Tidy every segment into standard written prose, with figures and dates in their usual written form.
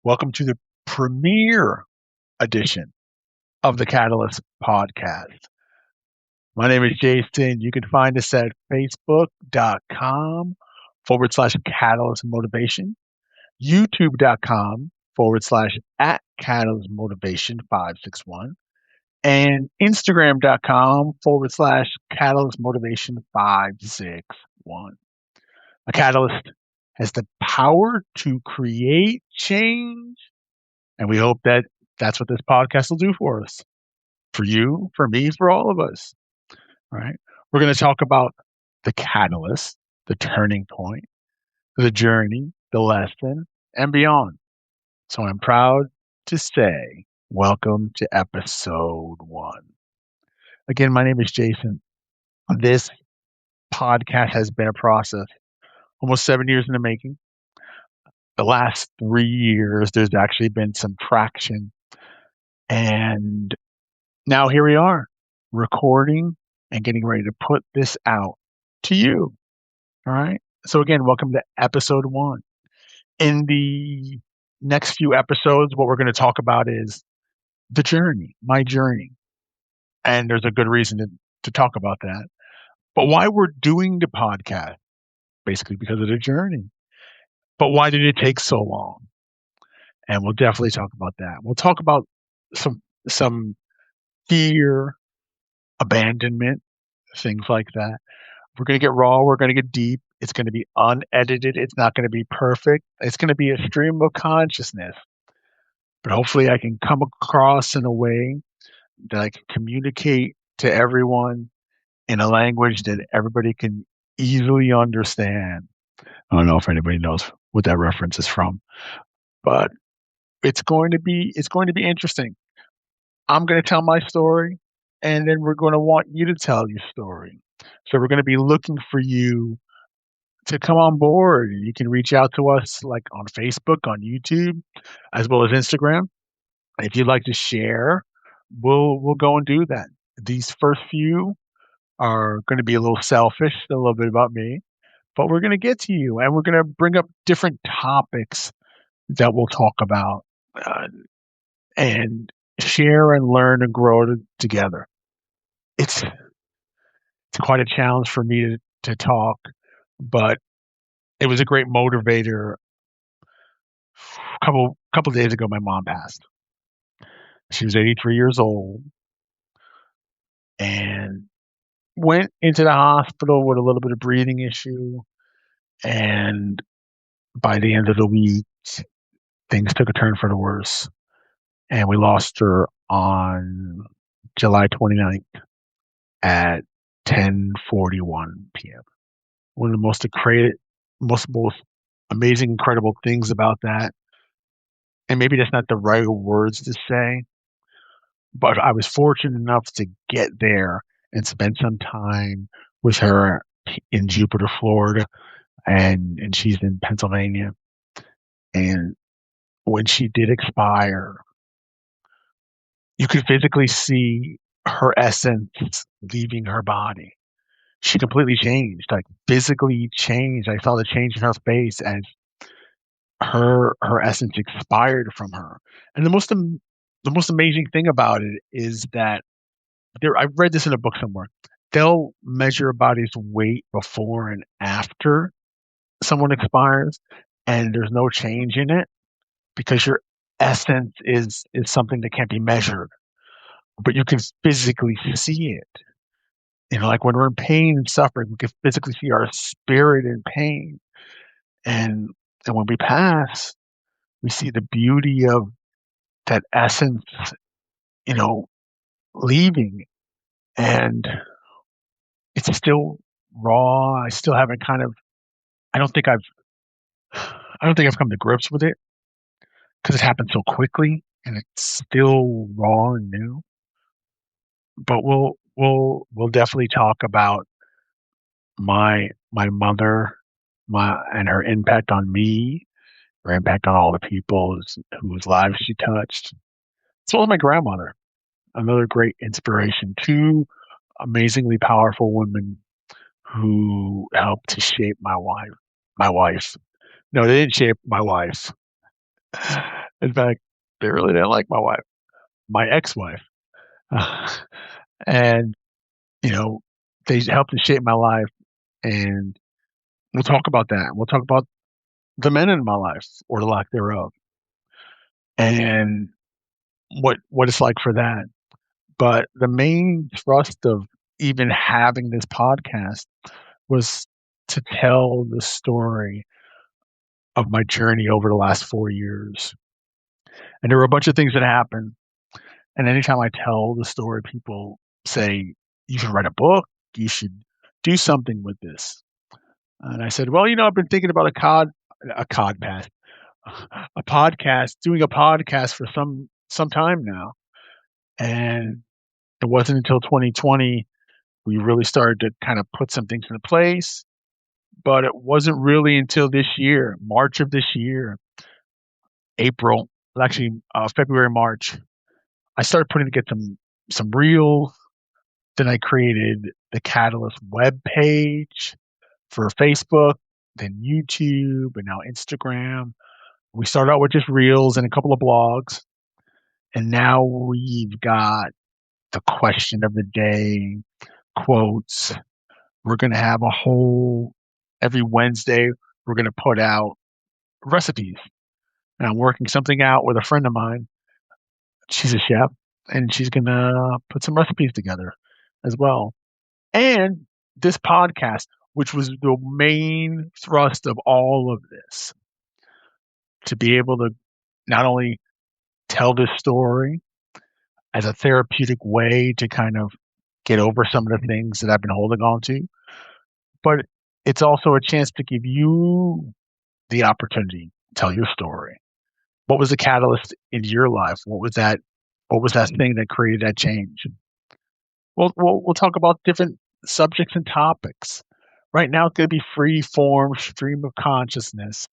Welcome to the premiere edition of the Catalyst podcast. My name is Jason. You can find us at facebook.com/ Catalyst Motivation, youtube.com/ at Catalyst Motivation 561, and instagram.com/ Catalyst Motivation 561. A catalyst has the power to create change. And we hope that that's what this podcast will do for us, for you, for me, for all of us. Right? We're going to talk about the catalyst, the turning point, the journey, the lesson, and beyond. So I'm proud to say, welcome to episode 1. Again, my name is Jason. This podcast has been a process, almost 7 years in the making. The last 3 years, there's actually been some traction. And now here we are, recording and getting ready to put this out to you. All right. So again, welcome to episode 1. In the next few episodes, what we're going to talk about is the journey, my journey. And there's a good reason to talk about that. But why we're doing the podcast, basically because of the journey. But why did it take so long? And we'll definitely talk about that. We'll talk about some fear, abandonment, things like that. We're going to get raw. We're going to get deep. It's going to be unedited. It's not going to be perfect. It's going to be a stream of consciousness. But hopefully I can come across in a way that I can communicate to everyone in a language that everybody can easily understand. I don't know if anybody knows what that reference is from, but it's going to be interesting. I'm going to tell my story, and then we're going to want you to tell your story. So we're going to be looking for you to come on board. You can reach out to us like on Facebook, on YouTube, as well as Instagram. If you'd like to share, we'll go and do that. These first few are going to be a little selfish, a little bit about me, but we're going to get to you, and we're going to bring up different topics that we'll talk about and share and learn and grow together. It's quite a challenge for me to talk, but it was a great motivator. Couple days ago, my mom passed. She was 83 years old and went into the hospital with a little bit of breathing issue. And by the end of the week, things took a turn for the worse. And we lost her on July 29th at 10:41 p.m. One of the most amazing, incredible things about that, and maybe that's not the right words to say, but I was fortunate enough to get there and spend some time with her in Jupiter, Florida, and she's in Pennsylvania. And when she did expire, you could physically see her essence leaving her body. She completely changed, like physically changed. I saw the change in her face as her essence expired from her. And the most amazing thing about it is that I've read this in a book somewhere. They'll measure a body's weight before and after someone expires, and there's no change in it because your essence is something that can't be measured, but you can physically see it. Like when we're in pain and suffering, we can physically see our spirit in pain, and when we pass, we see the beauty of that essence, you know, leaving, and it's still raw. I still haven't kind of. I don't think I've. I don't think I've come to grips with it because it happened so quickly, and it's still raw and new. But we'll definitely talk about my mother, and her impact on me, her impact on all the people whose lives she touched, as well as my grandmother, another great inspiration. Two amazingly powerful women who helped to shape my wife. My wife. No, they didn't shape my wife. In fact, they really didn't like my wife, my ex-wife. And, you know, they helped to shape my life. And we'll talk about that. We'll talk about the men in my life or the lack thereof and what it's like for that. But the main thrust of even having this podcast was to tell the story of my journey over the last 4 years. And there were a bunch of things that happened. And anytime I tell the story, people say, you should write a book. You should do something with this. And I said, well, I've been thinking about a cod path, a podcast, doing a podcast for some time now. And it wasn't until 2020 we really started to kind of put some things into place. But it wasn't really until this year, March of this year, April, actually February, March, I started putting together some reels. Then I created the Catalyst web page for Facebook, then YouTube, and now Instagram. We started out with just reels and a couple of blogs, and now we've got the question of the day, quotes. We're going to have a whole every Wednesday. We're going to put out recipes, and I'm working something out with a friend of mine. She's a chef, and she's going to put some recipes together as well. And this podcast, which was the main thrust of all of this, to be able to not only tell this story as a therapeutic way to kind of get over some of the things that I've been holding on to, but it's also a chance to give you the opportunity to tell your story. What was the catalyst in your life? What was that? What was that thing that created that change? We'll talk about different subjects and topics. Right now, it's going to be free form stream of consciousness.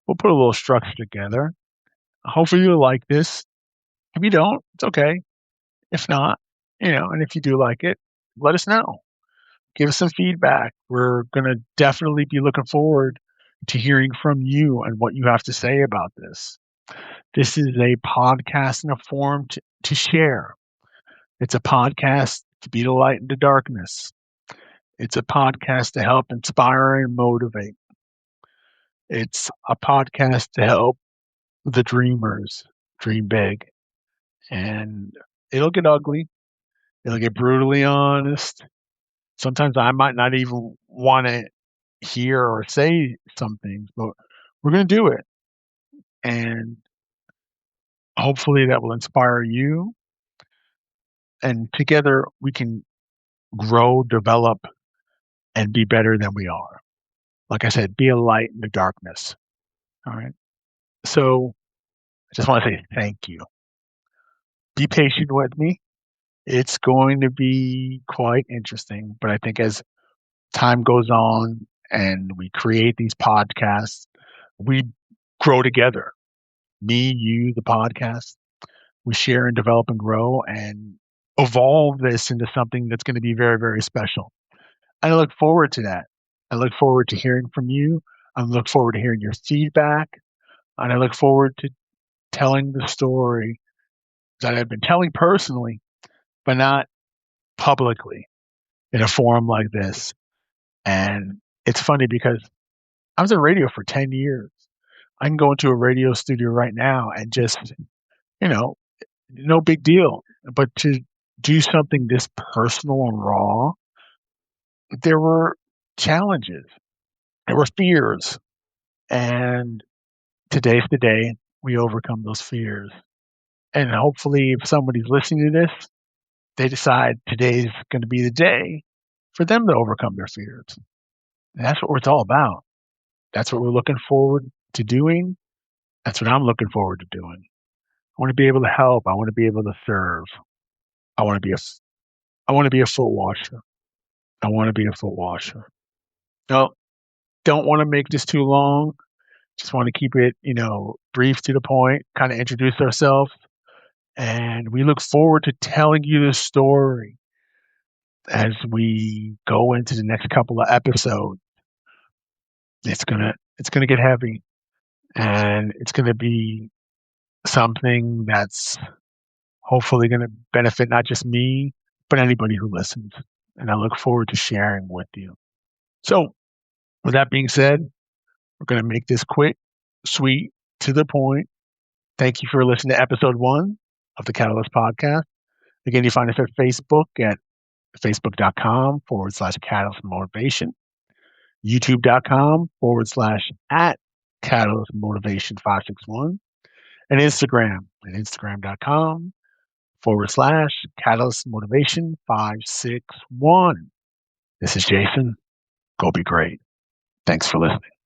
We'll put a little structure together. Hopefully, you'll like this. If you don't, it's okay. If not, and if you do like it, let us know. Give us some feedback. We're going to definitely be looking forward to hearing from you and what you have to say about this. This is a podcast in a form to share. It's a podcast to be the light in the darkness. It's a podcast to help inspire and motivate. It's a podcast to help the dreamers dream big. And it'll get ugly. It'll get brutally honest. Sometimes I might not even want to hear or say some things, but we're going to do it. And hopefully that will inspire you. And together we can grow, develop, and be better than we are. Like I said, be a light in the darkness. All right. So I just want to say thank you. Be patient with me. It's going to be quite interesting, but I think as time goes on and we create these podcasts, we grow together. Me, you, the podcast. We share and develop and grow and evolve this into something that's going to be very, very special. And I look forward to that. I look forward to hearing from you. I look forward to hearing your feedback. And I look forward to telling the story that I've been telling personally, but not publicly in a forum like this. And it's funny because I was in radio for 10 years. I can go into a radio studio right now and just, you know, no big deal. But to do something this personal and raw, there were challenges, there were fears. And today's the day we overcome those fears. And hopefully, if somebody's listening to this, they decide today's going to be the day for them to overcome their fears. And that's what it's all about. That's what we're looking forward to doing. That's what I'm looking forward to doing. I want to be able to help. I want to be able to serve. I want to be I want to be a foot washer. I want to be a foot washer. No, don't want to make this too long. Just want to keep it, brief to the point, kind of introduce ourselves. And we look forward to telling you the story as we go into the next couple of episodes. It's gonna get heavy and it's gonna be something that's hopefully going to benefit not just me, but anybody who listens. And I look forward to sharing with you. So, with that being said, we're going to make this quick, sweet, to the point. Thank you for listening to episode 1 of the Catalyst Podcast. Again, you find us at Facebook at facebook.com/Catalyst Motivation, youtube.com/ at Catalyst Motivation 561, and Instagram at instagram.com/Catalyst Motivation 561. This is Jason. Go be great. Thanks for listening.